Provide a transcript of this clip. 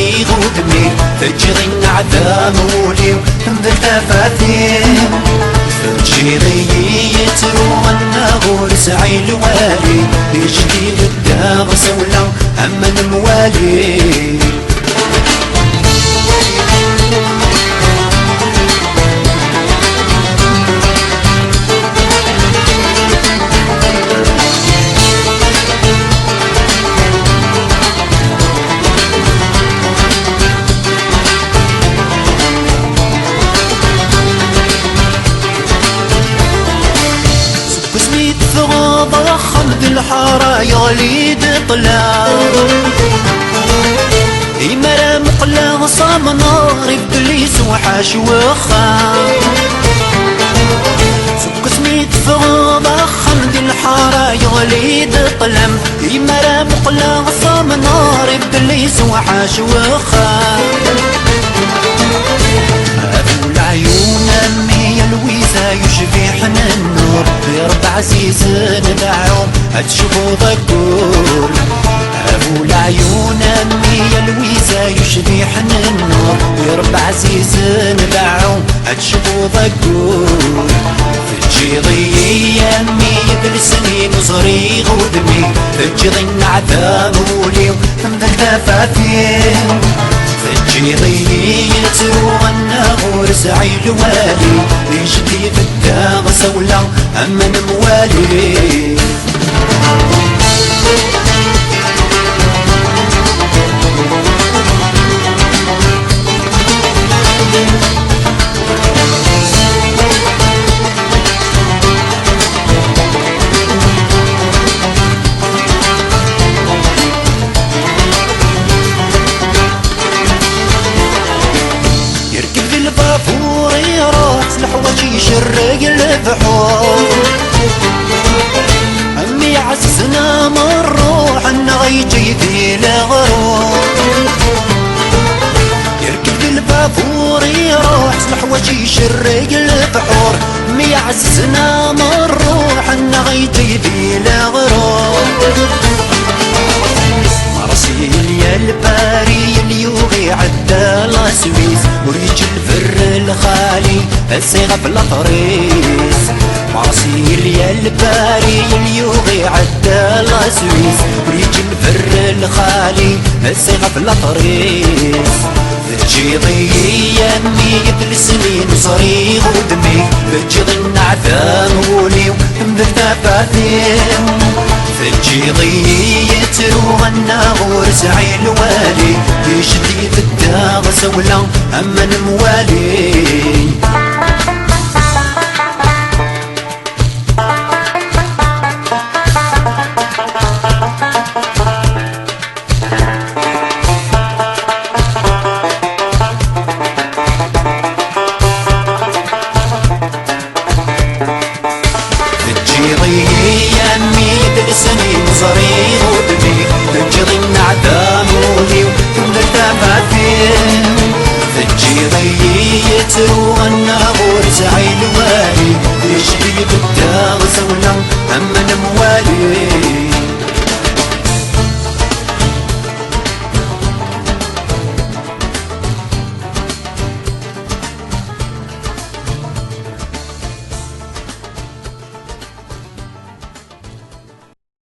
نصري غودني تجري عذاب ولي بثفاثيم تجري يترو النغور سعي الوالي يجري بالداغ سولا أما الموالي خمد الحارة يغليد طلا إمرا مقلا صام نار إبليس وحاش وخا سوق سميت فغضة خمد الحارة يغليد طلم إمرا مقلا صام نار إبليس وحاش وخا أبو العيون أمي الويسة يشبه حنا النور برب عزيز نبعهم هتشوفوا ضكور أبو العيون أمي الويسة يشبه حنا النور برب عزيز نبعهم هتشوفوا ضكور تجيضي أمي بالسنين صريغ ودمي تجيضي عذاب ولي من التفاثير تجيضي يتروى النغور سعي الوالي يجدي بالداغ سولا أما الموالي البابور يروح الحواج يشرق البحور أمي عززنا من روح أنه غيجي في الغروب يركب البابور يروح الحواج يشرق البحور أمي عززنا من روح أنه غيجي في الغروب مرسيل يا الباري اليوغي عدى لاسويس وريج الفر الخالي الصيغة في الأطريس مرسيل يا الباري اليوغي عدى لاسويس وريج الفر الخالي الصيغة في الأطريس تجيضي يمي بالسنين صريغ ودمي تجيضي النعثام ولي بالتفاثيم تجيضي يتروى النغور سعي الوالي يشدي في الداغ سولا أما الموالي تجيضي يمي بالسنين صريغ ودمي تجيضي النعدام ولي من التفاثير تجيضي يتروى النغور سعي